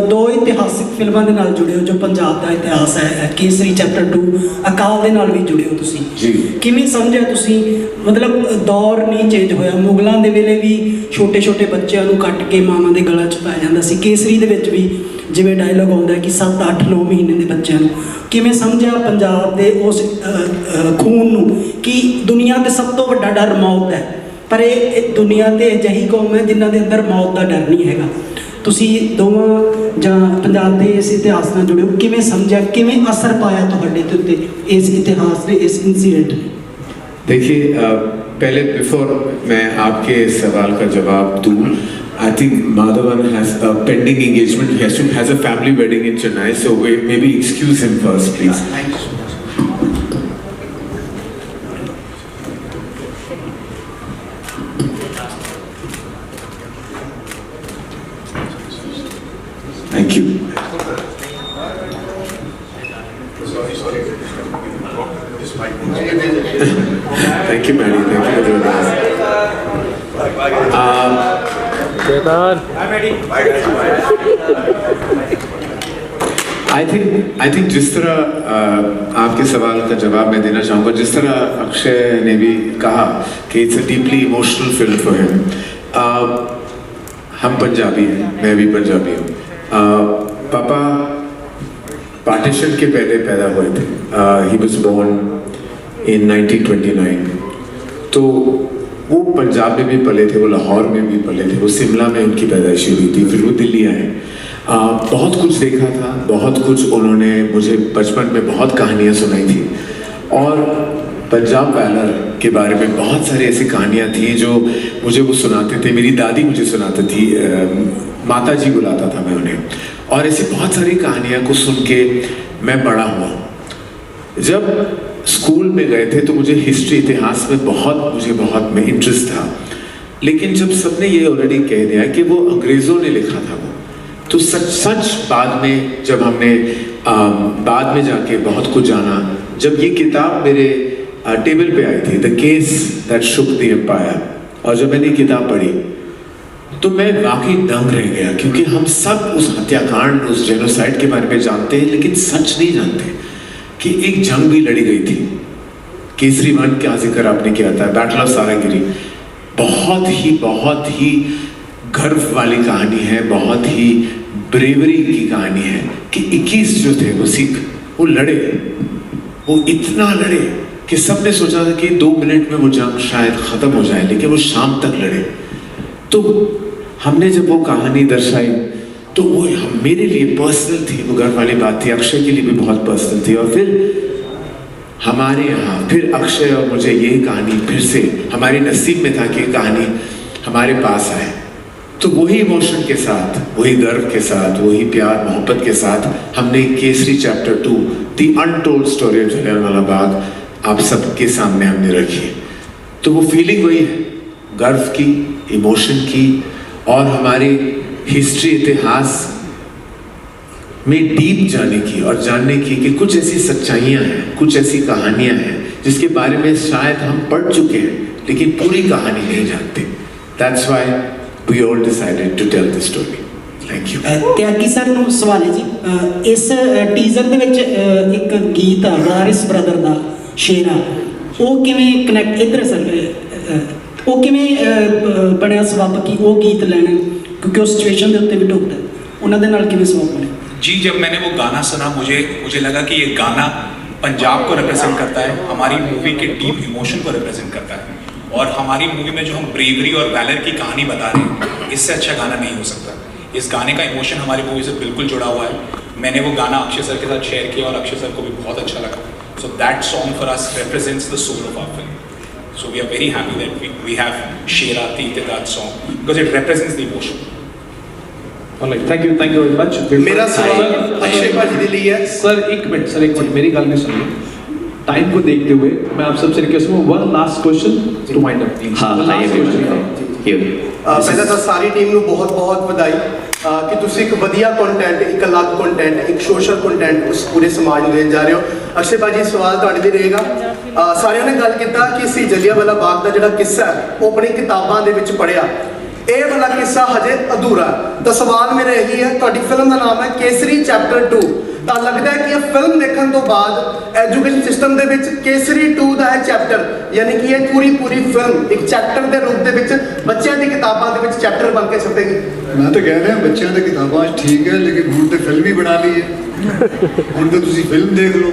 ਦੋ ਇਤਿਹਾਸਿਕ ਫਿਲਮਾਂ ਦੇ ਨਾਲ ਜੁੜੇ ਹੋ ਜੋ ਪੰਜਾਬ ਦਾ ਇਤਿਹਾਸ ਹੈ, ਕੇਸਰੀ ਚੈਪਟਰ 2, ਅਕਾਲ ਦੇ ਨਾਲ ਵੀ ਜੁੜੇ ਹੋ ਤੁਸੀਂ ਜੀ। ਕਿਵੇਂ ਸਮਝਿਆ ਤੁਸੀਂ, ਮਤਲਬ ਦੌਰ ਨਹੀਂ ਚੇਂਜ ਹੋਇਆ, ਮੁਗਲਾਂ ਦੇ ਵੇਲੇ ਵੀ ਛੋਟੇ ਛੋਟੇ ਬੱਚਿਆਂ ਨੂੰ ਕੱਟ ਕੇ ਮਾਵਾਂ ਦੇ ਗਲਾਂ 'ਚ ਪਾਇਆ ਜਾਂਦਾ ਸੀ, ਕੇਸਰੀ ਦੇ ਵਿੱਚ ਵੀ ਜਿਵੇਂ ਡਾਇਲੋਗ ਆਉਂਦਾ ਕਿ 7, 8, 9 ਮਹੀਨੇ ਦੇ ਬੱਚਿਆਂ ਨੂੰ। ਕਿਵੇਂ ਸਮਝਿਆ ਪੰਜਾਬ ਦੇ ਉਸ ਖੂਨ ਨੂੰ ਕਿ ਦੁਨੀਆ 'ਤੇ ਸਭ ਤੋਂ ਵੱਡਾ ਡਰ ਮੌਤ ਹੈ, ਪਰ ਇਹ ਦੁਨੀਆ 'ਤੇ ਅਜਿਹੀ ਕੌਮ ਹੈ ਜਿਨ੍ਹਾਂ ਦੇ ਅੰਦਰ ਮੌਤ ਦਾ ਡਰ ਨਹੀਂ ਹੈਗਾ। ਤੁਸੀਂ ਦੋਵਾਂ ਜਾਂ ਪੰਜਾਬ ਦੇ ਇਸ ਇਤਿਹਾਸ ਨਾਲ ਜੁੜੇ ਹੋ, ਕਿਵੇਂ ਸਮਝਿਆ, ਕਿਵੇਂ ਅਸਰ ਪਾਇਆ ਤੁਹਾਡੇ ਦੇ ਉੱਤੇ ਇਸ ਇਤਿਹਾਸ ਨੇ, ਇਸ इंसिडेंट ने? देखिए, पहले बिफोर मैं आपके सवाल का जवाब दूँ, I think Madhavan has a pending engagement. He has a family wedding in Chennai, so maybe excuse him first, please. Thank you so much. Thank you. Thank you, Maddie. Thank you for joining us. I think जिस तरह आपके सवाल का जवाब मैं देना चाहूँगा, जिस तरह अक्षय ने भी कहा कि it's a deeply emotional film for him. हम पंजाबी हैं, मैं भी पंजाबी हूँ। पापा पार्टीशन के पहले पैदा हुए थे। He was born in 1929। तो वो पंजाब में भी पले थे, वो लाहौर में भी पले थे, वो शिमला में उनकी पैदाइश हुई थी, फिर वो दिल्ली आए। बहुत कुछ देखा था, बहुत कुछ उन्होंने मुझे बचपन में बहुत कहानियाँ सुनाई थी, और पंजाब वैलर के बारे में बहुत सारी ऐसी कहानियाँ थी जो मुझे वो सुनाते थे। मेरी दादी मुझे सुनाती थी, माता जी बुलाता था मैं उन्हें, और ऐसी बहुत सारी कहानियाँ को सुन के मैं बड़ा हुआ। जब स्कूल में गए थे तो मुझे हिस्ट्री, इतिहास में बहुत में इंटरेस्ट था, लेकिन जब सबने ये ऑलरेडी कह दिया कि वो अंग्रेज़ों ने लिखा था वो, तो सच बाद में जब हमने बाद में जाके बहुत कुछ जाना, जब ये किताब मेरे टेबल पे आई थी, the case that shook the empire, और जब मैंने किताब पढ़ी तो मैं वाकई दंग रह गया, क्योंकि हम सब उस हत्याकांड, उस जेनोसाइड के बारे में जानते हैं, लेकिन सच नहीं जानते कि एक जंग भी लड़ी गई थी। केसरी 1 का जिक्र आपने किया था, बैटल ऑफ सारागिरी, बहुत ही गर्व वाली कहानी है, बहुत ही ब्रेवरी की कहानी है कि 21 जो थे वो सिख, वो लड़े, वो इतना लड़े कि सबने सोचा था कि 2 मिनट में वो जंग शायद ख़त्म हो जाए, लेकिन वो शाम तक लड़े। तो हमने जब वो कहानी दर्शाई तो वो मेरे लिए पर्सनल थी, वो गर्व वाली बात थी, अक्षय के लिए भी बहुत पर्सनल थी। और फिर हमारे यहाँ फिर अक्षय और मुझे ये कहानी फिर से हमारे नसीब में था कि ये कहानी हमारे पास आए, तो वही इमोशन के साथ, वही गर्व के साथ, वही प्यार मोहब्बत के साथ हमने Kesari chapter 2 the untold story of Jallianwala Bagh आप सबके सामने हमने रखी। तो वो फीलिंग वही है, गर्व की, इमोशन की, और हमारी हिस्ट्री, इतिहास में डीप जाने की और जानने की कि कुछ ऐसी सच्चाइयाँ हैं, कुछ ऐसी कहानियाँ हैं जिसके बारे में शायद हम पढ़ चुके हैं लेकिन पूरी कहानी नहीं जानते। That's why we all decided to tell the story. Thank you. Tyagi sir ਨੂੰ ਸਵਾਲ ਹੈ ਜੀ, ਇਸ ਟੀਜ਼ਰ ਦੇ ਵਿੱਚ ਇੱਕ ਗੀਤ ਆ ਵਾਰਿਸ ਬ੍ਰਦਰ ਦਾ ਸ਼ੇਰਾ, ਉਹ ਕਿਵੇਂ ਕਨੈਕਟ ਇਧਰ ਸਰ ਉਹ ਕਿਵੇਂ ਬਣਿਆ ਸਬਬ ਕਿ ਉਹ ਗੀਤ ਲੈਣ, ਕਿਉਂਕਿ ਉਹ ਸਿਚੁਏਸ਼ਨ ਦੇ ਉੱਤੇ ਵੀ ਢੁਕਦਾ, ਉਹਨਾਂ ਦੇ ਨਾਲ ਕਿਵੇਂ ਸਬਬ ਬਣਿਆ? जी, जब मैंने वो गाना सुना मुझे लगा कि ये गाना पंजाब को रिप्रेजेंट करता है, हमारी मूवी के डीप इमोशन को रिप्रेजेंट करता है, और हमारी मूवी में जो हम ब्रेवरी और वैलर की कहानी बता रहे हैं, इससे अच्छा गाना नहीं हो सकता। इस गाने का इमोशन हमारी मूवी से बिल्कुल जुड़ा हुआ है। मैंने वो गाना अक्षय सर के साथ शेयर किया और अक्षय सर को भी बहुत अच्छा लगा। So that song for us represents the soul of our film. So we are very happy that we have Shera Teeth that song because it represents the emotion. Thank you very much. मेरा सवाल अक्षय भाजी के लिए है। Sir एक minute मेरी गल नहीं सुनिए, टाइम को देखते हुए मैं आप सबसे रिक्वेस्ट हूँ, one last question to mind up please. ਪਹਿਲਾਂ ਤਾਂ ਸਾਰੀ ਟੀਮ ਨੂੰ ਬਹੁਤ-ਬਹੁਤ ਵਧਾਈ ਕਿ ਤੁਸੀਂ ਇੱਕ ਵਧੀਆ ਕੰਟੈਂਟ, ਇੱਕ ਅਲੱਗ ਕੰਟੈਂਟ, ਇੱਕ ਸੋਸ਼ਲ ਕੰਟੈਂਟ ਉਸ ਪੂਰੇ ਸਮਾਜ ਨੂੰ ਦੇਣ ਜਾ ਰਹੇ ਹੋ। ਅਕਸ਼ੇ ਭਾਜੀ ਸਵਾਲ ਤੁਹਾਡੇ ਲਈ ਰਹੇਗਾ। ਸਾਰਿਆਂ ਨੇ ਗੱਲ ਕੀਤਾ ਕਿ ਅਸੀਂ ਜਲਿਆਂਵਾਲਾ ਬਾਗ ਦਾ ਜਿਹੜਾ ਕਿੱਸਾ ਹੈ ਉਹ ਆਪਣੀ ਕਿਤਾਬਾਂ ਦੇ ਵਿੱਚ ਪੜ੍ਹਿਆ, ਇਹ ਵਾਲਾ ਕਿੱਸਾ ਹਜੇ ਅਧੂਰਾ। ਤਾਂ ਸਵਾਲ ਮੇਰਾ ਇਹੀ ਹੈ, ਤੁਹਾਡੀ ਫਿਲਮ ਦਾ ਨਾਮ ਹੈ ਕੇਸਰੀ ਚੈਪਟਰ 2, ਤਾਂ ਲੱਗਦਾ ਹੈ ਕਿ ਇਹ ਫਿਲਮ ਦੇਖਣ ਤੋਂ ਬਾਅਦ ਐਜੂਕੇਸ਼ਨ ਸਿਸਟਮ ਦੇ ਵਿੱਚ ਕੇਸਰੀ 2 ਦਾ ਹੈ ਚੈਪਟਰ, ਯਾਨੀ ਕਿ ਇਹ ਪੂਰੀ ਫਿਲਮ ਇੱਕ ਚੈਪਟਰ ਦੇ ਰੂਪ ਦੇ ਵਿੱਚ ਬੱਚਿਆਂ ਦੀ ਕਿਤਾਬਾਂ ਦੇ ਵਿੱਚ ਚੈਪਟਰ ਬਣ ਕੇ ਛਪੇਗੀ। ਮੈਂ ਤਾਂ ਕਹਿ ਰਿਹਾ ਬੱਚਿਆਂ ਦੀ ਕਿਤਾਬਾਂ ਠੀਕ ਹੈ, ਲੇਕਿਨ ਹੁਣ ਤੇ ਫਿਲਮ ਹੀ ਬਣਾ ਲਈ ਹੈ। ਹੁਣ ਤਾਂ ਤੁਸੀਂ ਫਿਲਮ ਦੇਖ ਲਓ,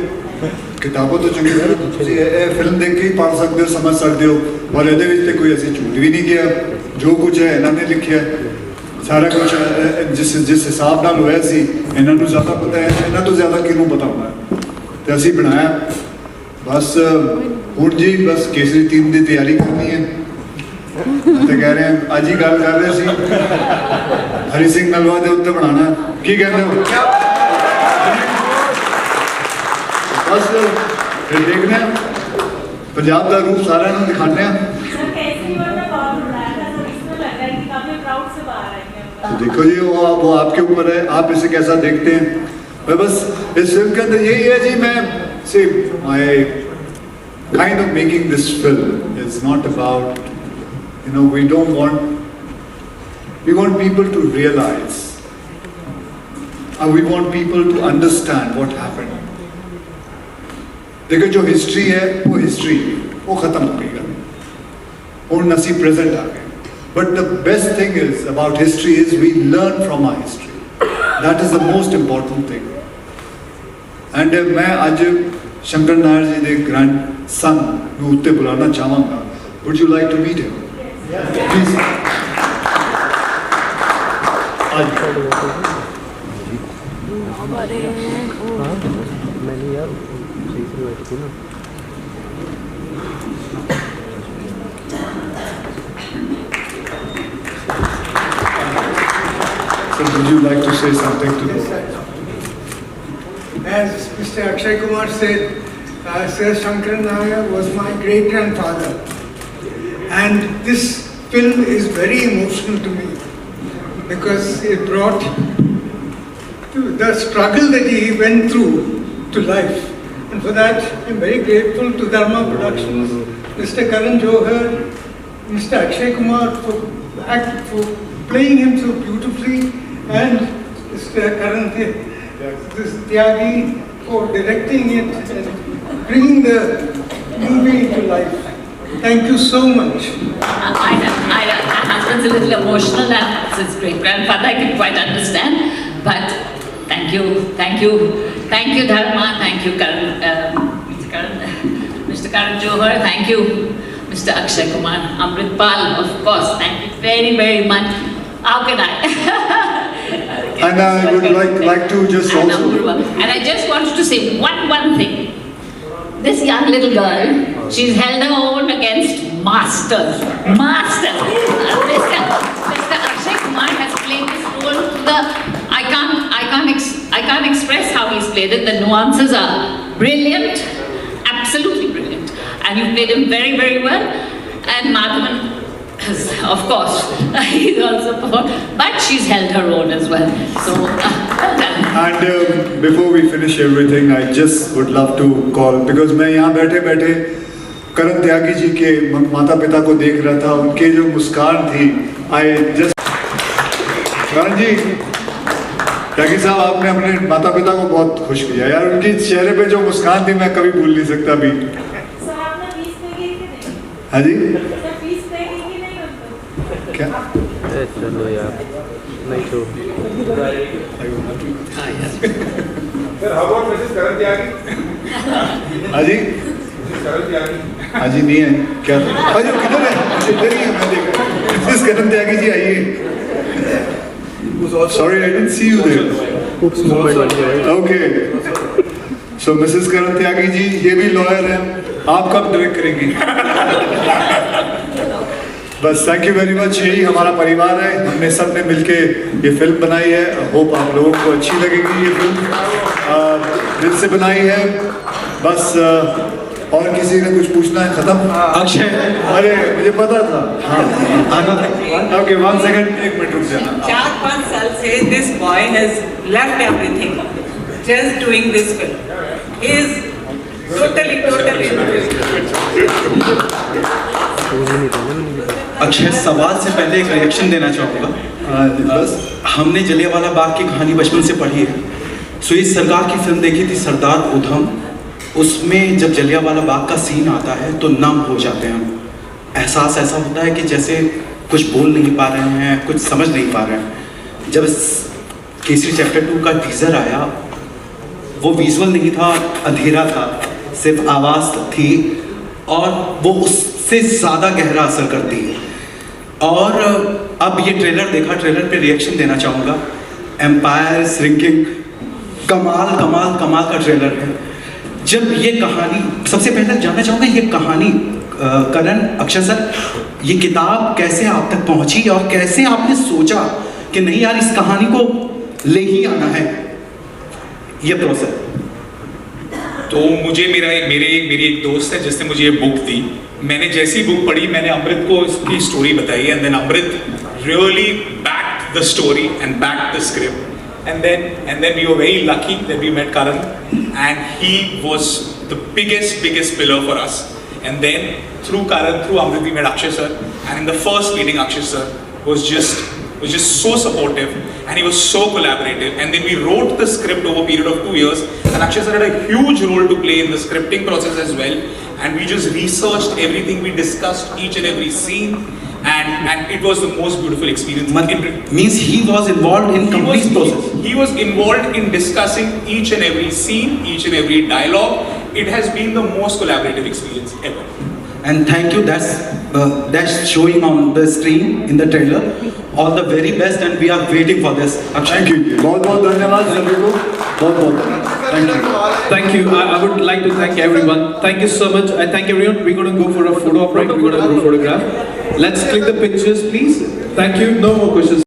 ਕਿਤਾਬਾਂ ਤੋਂ ਚੰਗੀ ਹੈ ਤੁਸੀਂ ਇਹ ਫਿਲਮ ਦੇਖ ਕੇ ਹੀ ਪੜ੍ਹ ਸਕਦੇ ਹੋ, ਸਮਝ ਸਕਦੇ ਹੋ। ਔਰ ਇਹਦੇ ਵਿੱਚ ਤੇ ਕੋਈ ਅਸੀਂ ਝੂਠ ਵੀ ਨਹੀਂ ਕਿਹਾ, ਜੋ ਕੁਝ ਹੈ ਇਹਨਾਂ ਨੇ ਲਿਖਿਆ ਸਾਰਾ ਕੁਝ ਜਿਸ ਹਿਸਾਬ ਨਾਲ ਹੋਇਆ ਸੀ ਇਹਨਾਂ ਨੂੰ ਜ਼ਿਆਦਾ ਪਤਾ ਹੈ, ਇਹਨਾਂ ਤੋਂ ਜ਼ਿਆਦਾ ਕਿਹਨੂੰ ਪਤਾ ਹੋਣਾ, ਤੇ ਅਸੀਂ ਬਣਾਇਆ। ਬਸ ਹੁਣ ਜੀ ਬਸ ਕੇਸਰੀ 3 ਦੀ ਤਿਆਰੀ ਕਰਨੀ ਹੈ। ਤੇ ਕਹਿ ਰਹੇ ਹਾਂ ਅੱਜ ਹੀ ਗੱਲ ਕਰ ਰਹੇ ਸੀ ਹਰੀ ਸਿੰਘ ਨਲਵਾ ਦੇ ਉੱਤੇ ਬਣਾਉਣਾ, ਕੀ ਕਹਿੰਦੇ ਹੋ? ਬਸ ਫਿਰ ਦੇਖਦੇ ਹਾਂ, ਪੰਜਾਬ ਦਾ ਰੂਪ ਸਾਰਿਆਂ ਨੂੰ ਦਿਖਾਉਂਦੇ ਹਾਂ। तो देखो जी वो आपके ऊपर है, आप इसे कैसा देखते हैं। मैं बस इस फिल्म के अंदर यही है जी, मैं say my kind of making this film is not about we want people to realize, we want people to understand what happened। देखो जो हिस्ट्री है वो हिस्ट्री वो खत्म हो गई, और नसी प्रेजेंट आ गए। But the best thing is about history is we learn from our history. That is the most important thing. And मैं आज शंकर नायर जी के grandson ਨੂੰ ਉੱਤੇ ਬੁਲਾਉਣਾ ਚਾਹਾਂਗਾ। Would you like to meet him? Please. Would you like to say something to this? As Mr. Akshay Kumar said, Sir Shankar Nair was my great-grandfather, and this film is very emotional to me because it brought the struggle that he went through to life, and for that I'm very grateful to Dharma Productions, Mr. Karan Johar, Mr. Akshay Kumar for playing him so beautifully, and Mr. Karan Tyagi for directing it and bringing the movie into life. Thank you so much. My husband's a little emotional now. It's his great-grandfather, I can quite understand. But thank you Dharma, thank you Mr. Karan Johar, thank you Mr. Akshay Kumar, Amritpal, of course, thank you very, very much. How can I? And I would like to just also... And I just wanted to say one thing. This young little girl, she's held her own against masters. Mr. Akshay Kumar has played this role to the... I can't express how he's played it. The nuances are brilliant, absolutely brilliant. And you played him very, very well. And Madhavan has of course, he's also performed, but she's held her own as well. So, well done. And before we finish everything, I just would love to call, because मैं यहाँ बैठे बैठे करण त्यागी जी के माता पिता को देख रहा था, उनके जो मुस्कान थी, I just करण जी, त्यागी साहब आपने अपने माता पिता को बहुत खुश किया यार, उनके चेहरे पे जो मुस्कान थी मैं कभी भूल नहीं सकता अभी। हाँ जी? क्या? चलो यार, नहीं तो। हाँ जी? हाँ जी नहीं है क्या? हाँ जी किधर है? इधर ही है, मैं देख रहा हूँ। मिसेस करण त्यागी जी आइए। Sorry, I didn't see you there. Okay. So Mrs Karan Tyagi ji, ये भी लॉयर हैं। आप कब डायरेक्ट करेंगी? बस थैंक यू वेरी मच, यही हमारा परिवार है, हमने सब ने मिलके ये फिल्म बनाई है। होप आप लोगों को अच्छी लगेगी ये फिल्म, दिल से बनाई है। बस और किसी ने कुछ पूछना है? खत्म? अक्षय, अरे मुझे पता था। ओके 1 सेकंड, 1 मिनट रुक जाना। 4-5 साल से this boy has left everything just doing this film. He is totally Akshay, सवाल से पहले एक रिएक्शन देना चाहूँगा। हमने जलियांवाला बाग की कहानी बचपन से पढ़ी है। सुनील सरकार की फिल्म देखी थी सरदार उधम, उसमें जब जलियांवाला बाग का सीन आता है तो नम हो जाते हैं हम। एहसास ऐसा होता है कि जैसे कुछ बोल नहीं पा रहे हैं, कुछ समझ नहीं पा रहे हैं। जब केसरी चैप्टर 2 का टीज़र आया, वो विजुअल नहीं था, अंधेरा था, सिर्फ आवाज़ थी, और वो उससे ज़्यादा गहरा असर करती है। और अब ये ट्रेलर देखा, ट्रेलर पे रिएक्शन देना चाहूँगा। एम्पायर श्रिंकिंग, कमाल कमाल कमाल का ट्रेलर है। जब ये कहानी, सबसे पहले जानना चाहूँगा ये कहानी, करण, अक्षय सर, ये किताब कैसे आप तक पहुँची और कैसे आपने सोचा कि नहीं यार इस कहानी को ले ही आना है, ये प्रोसेस? तो मुझे मेरी एक दोस्त है जिसने मुझे ये बुक दी। मैंने जैसी बुक पढ़ी, मैंने अमृत को इसकी स्टोरी बताई, and then Amrit really backed the story and backed the script, and then we were very lucky that we met Karan, and he was the biggest pillar for us. And then through Karan, through Amrit, we met Akshay sir, and in the first meeting Akshay sir was just so supportive, and he was so collaborative. And then we wrote the script over a period of 2 years, and Akshay sir had a huge role to play in the scripting process as well. And we just researched everything, we discussed each and every scene, and it was the most beautiful experience. Means he was involved in complete process. He was involved in discussing each and every scene, each and every dialogue. It has been the most collaborative experience ever. And thank you, that's showing on the screen in the trailer. All the very best, and we are waiting for this. Thank you. बहुत बहुत धन्यवाद सभी को, बहुत बहुत thank you. Thank you. I would like to thank everyone. Thank you so much. I thank everyone. We're going to go for a photo op, right? We're going to go photograph. Let's click the pictures, please. Thank you. No more questions.